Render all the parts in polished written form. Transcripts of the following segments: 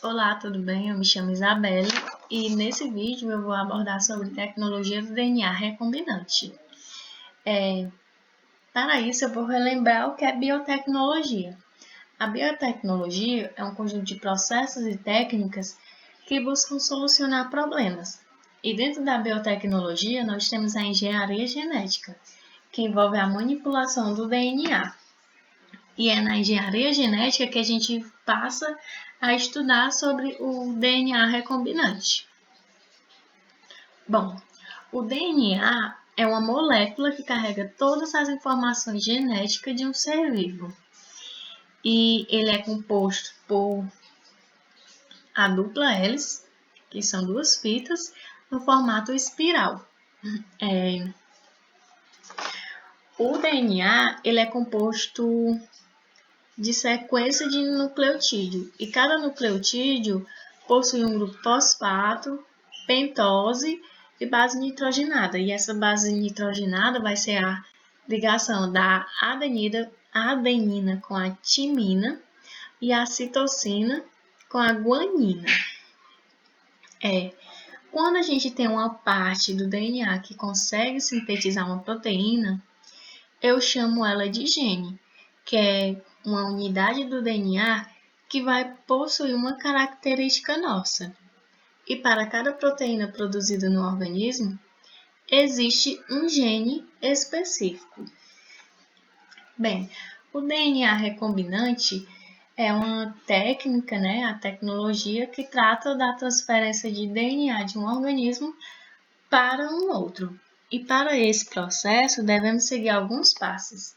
Olá, tudo bem? Eu me chamo Isabelle e nesse vídeo eu vou abordar sobre tecnologia do DNA recombinante. Para isso, eu vou relembrar o que é biotecnologia. A biotecnologia é um conjunto de processos e técnicas que buscam solucionar problemas. E dentro da biotecnologia, nós temos a engenharia genética, que envolve a manipulação do DNA. E é na engenharia genética que a gente passa a estudar sobre o DNA recombinante. Bom, o DNA é uma molécula que carrega todas as informações genéticas de um ser vivo. E ele é composto por a dupla hélice, que são duas fitas, no formato espiral. O DNA ele é composto de sequência de nucleotídeo, e cada nucleotídeo possui um grupo fosfato, pentose e base nitrogenada. E essa base nitrogenada vai ser a ligação da adenina com a timina e a citosina com a guanina. Quando a gente tem uma parte do DNA que consegue sintetizar uma proteína, eu chamo ela de gene, que é uma unidade do DNA que vai possuir uma característica nossa. E para cada proteína produzida no organismo, existe um gene específico. Bem, o DNA recombinante é uma técnica, a tecnologia que trata da transferência de DNA de um organismo para um outro. E para esse processo, devemos seguir alguns passos.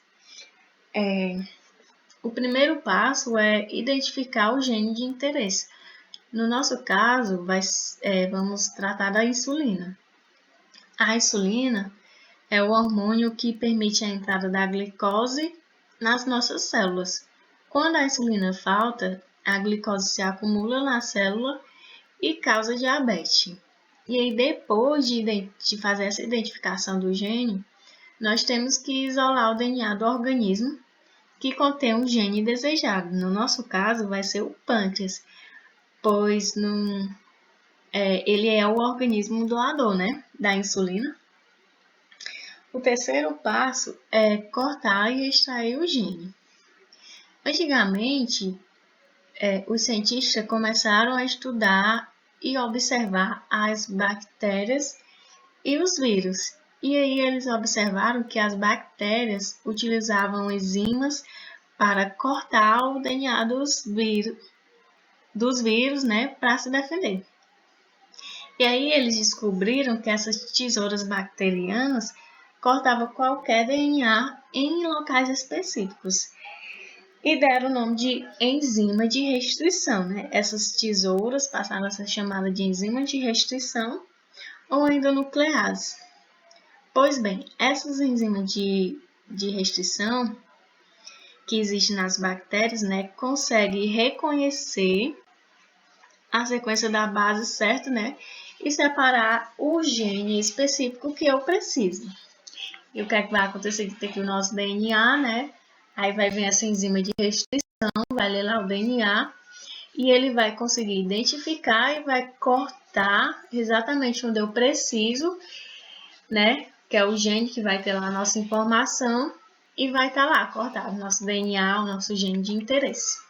O primeiro passo é identificar o gene de interesse. No nosso caso, vamos tratar da insulina. A insulina é o hormônio que permite a entrada da glicose nas nossas células. Quando a insulina falta, a glicose se acumula na célula e causa diabetes. E aí, depois de fazer essa identificação do gene, nós temos que isolar o DNA do organismo que contém um gene desejado. No nosso caso, vai ser o pâncreas, pois ele é o organismo doador, da insulina. O terceiro passo é cortar e extrair o gene. Antigamente, os cientistas começaram a estudar e observar as bactérias e os vírus. E aí eles observaram que as bactérias utilizavam enzimas para cortar o DNA dos vírus, para se defender. E aí eles descobriram que essas tesouras bacterianas cortavam qualquer DNA em locais específicos e deram o nome de enzima de restrição. Essas tesouras passaram a ser chamadas de enzima de restrição ou endonuclease. Pois bem, essas enzimas de restrição que existem nas bactérias, conseguem reconhecer a sequência da base certa, e separar o gene específico que eu preciso. E o que é que vai acontecer? Que tem aqui o nosso DNA, Aí vai vir essa enzima de restrição, vai ler lá o DNA, e ele vai conseguir identificar e vai cortar exatamente onde eu preciso, Que é o gene que vai ter lá a nossa informação e vai estar lá cortado o nosso DNA, o nosso gene de interesse.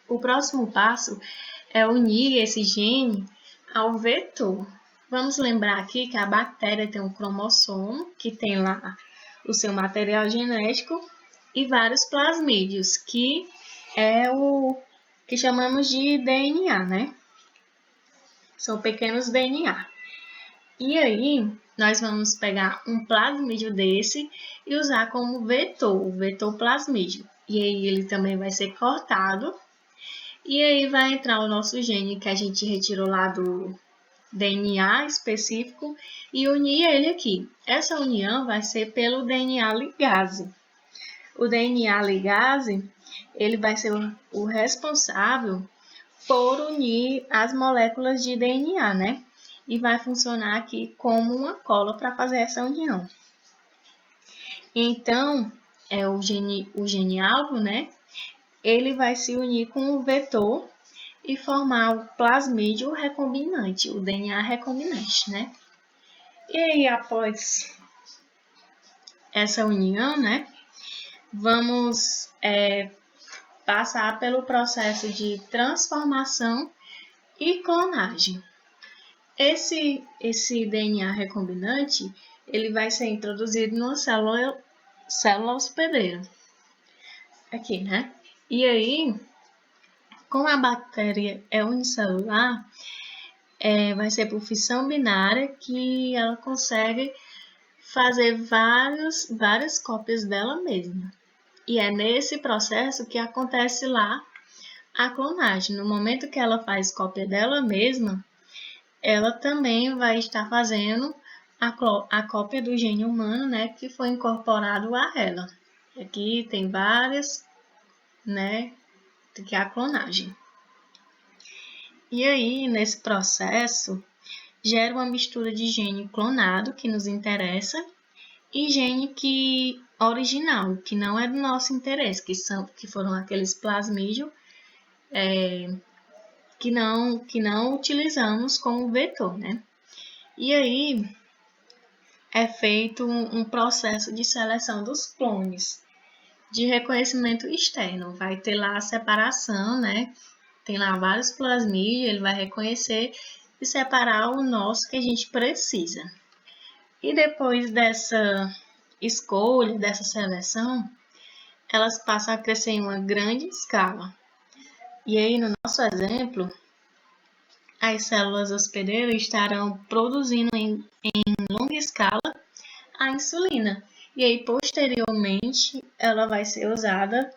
O próximo passo é unir esse gene ao vetor. Vamos lembrar aqui que a bactéria tem um cromossomo, que tem lá o seu material genético, e vários plasmídeos, que é o que chamamos de DNA, São pequenos DNA. E aí, nós vamos pegar um plasmídio desse e usar como vetor, o vetor plasmídio. E aí, ele também vai ser cortado. E aí, vai entrar o nosso gene que a gente retirou lá do DNA específico e unir ele aqui. Essa união vai ser pelo DNA ligase. O DNA ligase, ele vai ser o responsável por unir as moléculas de DNA, E vai funcionar aqui como uma cola para fazer essa união. Então, o gene alvo, ele vai se unir com o vetor e formar o plasmídio recombinante, o DNA recombinante, né? E aí, após essa união, né, vamos passar pelo processo de transformação e clonagem. Esse DNA recombinante, ele vai ser introduzido numa célula hospedeira. Aqui, né? E aí, como a bactéria é unicelular, vai ser por fissão binária que ela consegue fazer várias cópias dela mesma. E é nesse processo que acontece lá a clonagem. No momento que ela faz cópia dela mesma, ela também vai estar fazendo a cópia do gene humano, né, que foi incorporado a ela. Aqui tem várias, né, que é a clonagem. E aí, nesse processo, gera uma mistura de gene clonado, que nos interessa, e gene original, que não é do nosso interesse, que foram aqueles plasmídios que não utilizamos como vetor, né? E aí é feito um processo de seleção dos clones, de reconhecimento externo. Vai ter lá a separação, né? Tem lá vários plasmídios, ele vai reconhecer e separar o nosso que a gente precisa. E depois dessa escolha, dessa seleção, elas passam a crescer em uma grande escala. E aí, no nosso exemplo, as células hospedeiras estarão produzindo em longa escala a insulina. E aí, posteriormente, ela vai ser usada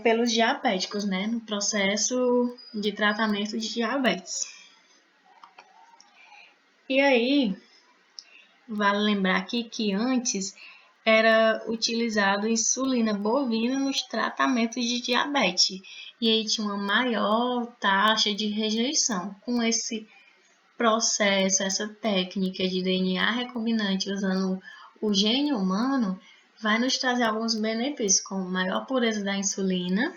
pelos diabéticos, né, no processo de tratamento de diabetes. E aí, vale lembrar aqui que antes era utilizado insulina bovina nos tratamentos de diabetes. E aí tinha uma maior taxa de rejeição. Com esse processo, essa técnica de DNA recombinante usando o gene humano, vai nos trazer alguns benefícios, como maior pureza da insulina,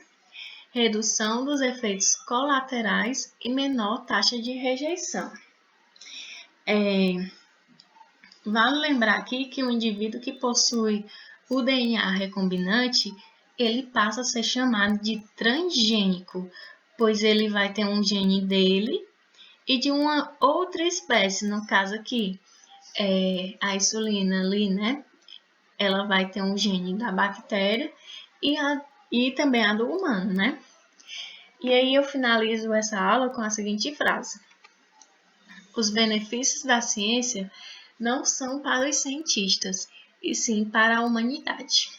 redução dos efeitos colaterais e menor taxa de rejeição. Vale lembrar aqui que o indivíduo que possui o DNA recombinante, ele passa a ser chamado de transgênico, pois ele vai ter um gene dele e de uma outra espécie, no caso aqui, a insulina ali, né? Ela vai ter um gene da bactéria e também a do humano, né? E aí eu finalizo essa aula com a seguinte frase: os benefícios da ciência não são para os cientistas, e sim para a humanidade.